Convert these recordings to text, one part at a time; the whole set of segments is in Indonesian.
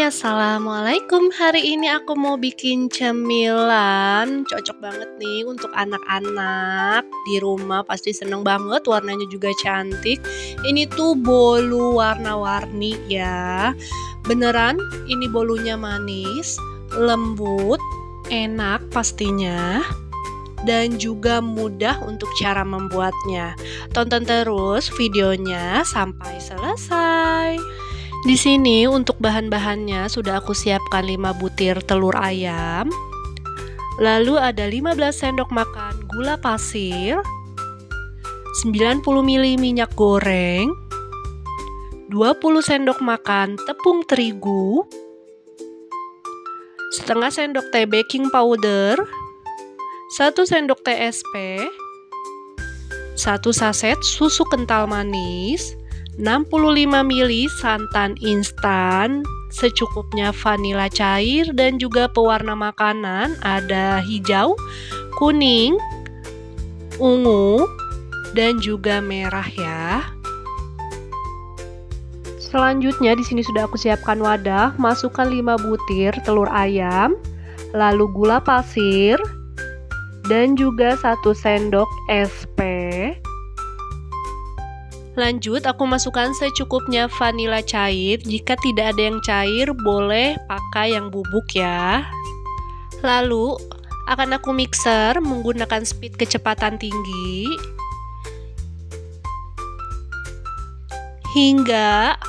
Assalamualaikum. Hari ini aku mau bikin cemilan, cocok banget nih untuk anak-anak di rumah, pasti seneng banget, warnanya juga cantik. Ini tuh bolu warna-warni ya. Beneran ini bolunya manis, lembut, enak pastinya, dan juga mudah untuk cara membuatnya. Tonton terus videonya sampai selesai. Di sini untuk bahan-bahannya sudah aku siapkan 5 butir telur ayam. Lalu ada 15 sendok makan gula pasir, 90 ml minyak goreng, 20 sendok makan tepung terigu, setengah sendok teh baking powder, 1 sendok teh SP, 1 saset susu kental manis, 65 ml santan instan, secukupnya vanila cair dan juga pewarna makanan ada hijau, kuning, ungu, dan juga merah ya. Selanjutnya di sini sudah aku siapkan wadah, masukkan 5 butir telur ayam, lalu gula pasir dan juga 1 sendok SP. Lanjut, aku masukkan secukupnya vanila cair. Jika tidak ada yang cair, boleh pakai yang bubuk ya. Lalu, akan aku mixer menggunakan speed kecepatan tinggi hingga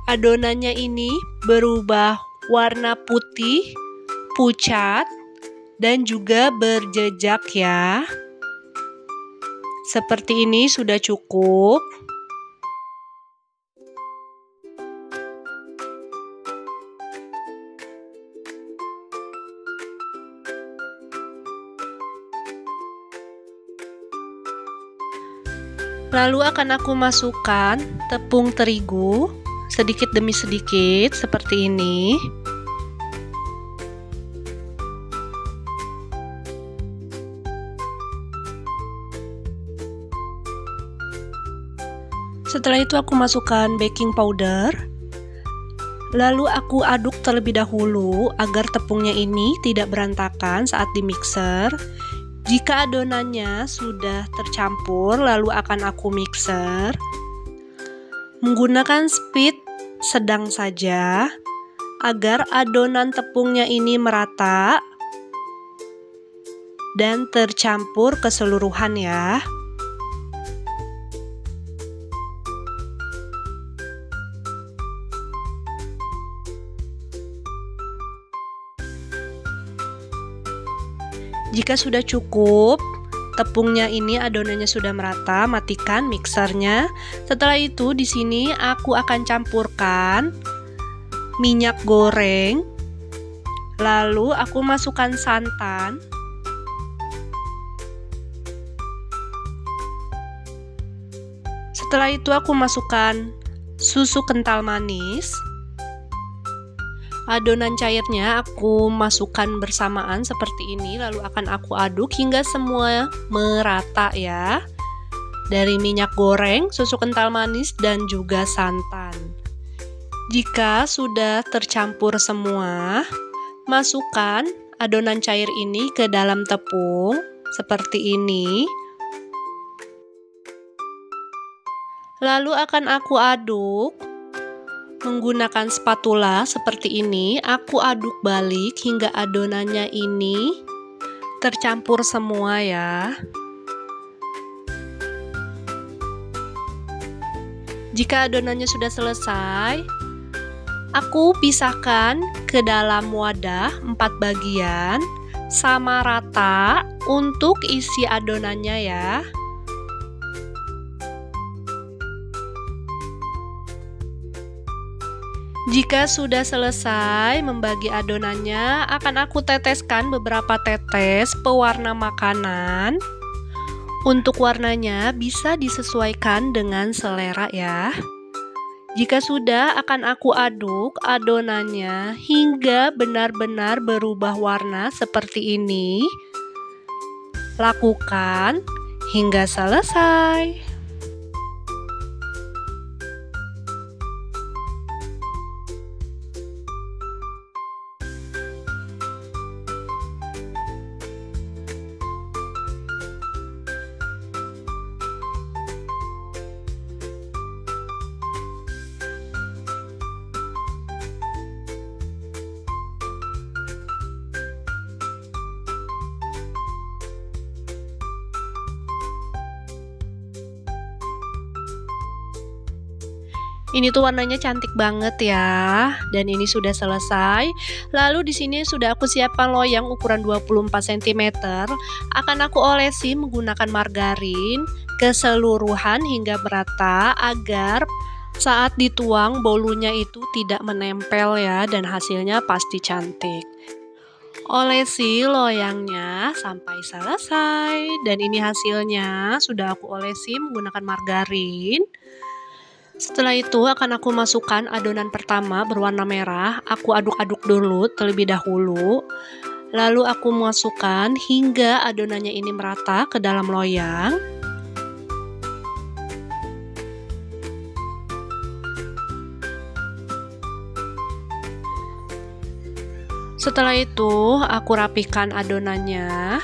adonannya ini berubah warna putih, pucat, dan juga berjejak ya. Seperti ini sudah cukup. Lalu akan aku masukkan tepung terigu sedikit demi sedikit seperti ini. Setelah itu aku masukkan baking powder. Lalu aku aduk terlebih dahulu agar tepungnya ini tidak berantakan saat di mixer. Jika adonannya sudah tercampur, lalu akan aku mixer menggunakan speed sedang saja agar adonan tepungnya ini merata dan tercampur keseluruhan ya. Jika sudah cukup, tepungnya ini adonannya sudah merata, matikan mixernya. Setelah itu di sini aku akan campurkan minyak goreng. Lalu aku masukkan santan. Setelah itu aku masukkan susu kental manis. Adonan cairnya aku masukkan bersamaan seperti ini, lalu akan aku aduk hingga semua merata ya. Dari minyak goreng, susu kental manis, dan juga santan. Jika sudah tercampur semua, masukkan adonan cair ini ke dalam tepung seperti ini. Lalu akan aku aduk menggunakan spatula seperti ini. Aku aduk balik hingga adonannya ini tercampur semua ya. Jika adonannya sudah selesai, aku pisahkan ke dalam wadah 4 bagian sama rata untuk isi adonannya ya. Jika sudah selesai membagi adonannya, akan aku teteskan beberapa tetes pewarna makanan. Untuk warnanya bisa disesuaikan dengan selera ya. Jika sudah, akan aku aduk adonannya hingga benar-benar berubah warna seperti ini. Lakukan hingga selesai. Ini tuh warnanya cantik banget ya. Dan ini sudah selesai. Lalu di sini sudah aku siapkan loyang ukuran 24 cm. Akan aku olesi menggunakan margarin keseluruhan hingga merata agar saat dituang bolunya itu tidak menempel ya, dan hasilnya pasti cantik. Olesi loyangnya sampai selesai, dan ini hasilnya sudah aku olesi menggunakan margarin. Setelah itu akan aku masukkan adonan pertama berwarna merah, aku aduk-aduk dulu terlebih dahulu. Lalu aku masukkan hingga adonannya ini merata ke dalam loyang. Setelah itu aku rapikan adonannya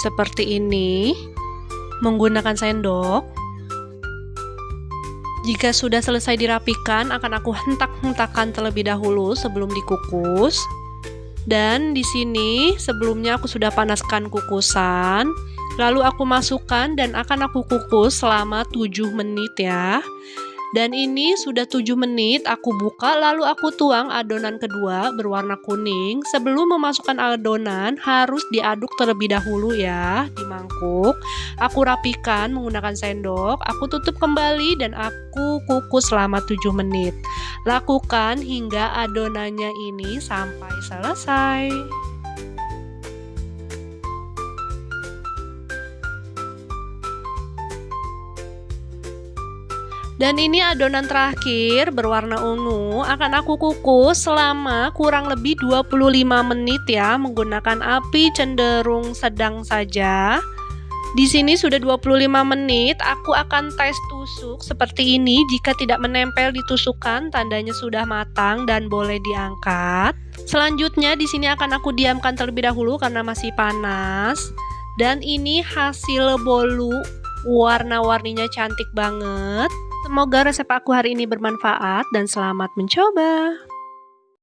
seperti ini menggunakan sendok. Jika sudah selesai dirapikan, akan aku hentak-hentakan terlebih dahulu sebelum dikukus. Dan di sini sebelumnya aku sudah panaskan kukusan. Lalu aku masukkan dan akan aku kukus selama 7 menit ya. Dan ini sudah 7 menit, aku buka lalu aku tuang adonan kedua berwarna kuning. Sebelum memasukkan adonan harus diaduk terlebih dahulu ya di mangkuk. Aku rapikan menggunakan sendok, aku tutup kembali dan aku kukus selama 7 menit. Lakukan hingga adonannya ini sampai selesai. Dan ini adonan terakhir berwarna ungu akan aku kukus selama kurang lebih 25 menit ya, menggunakan api cenderung sedang saja. Di sini sudah 25 menit, aku akan tes tusuk seperti ini. Jika tidak menempel di tusukan, tandanya sudah matang dan boleh diangkat. Selanjutnya di sini akan aku diamkan terlebih dahulu karena masih panas. Dan ini hasil bolu, warna-warninya cantik banget. Semoga resep aku hari ini bermanfaat dan selamat mencoba.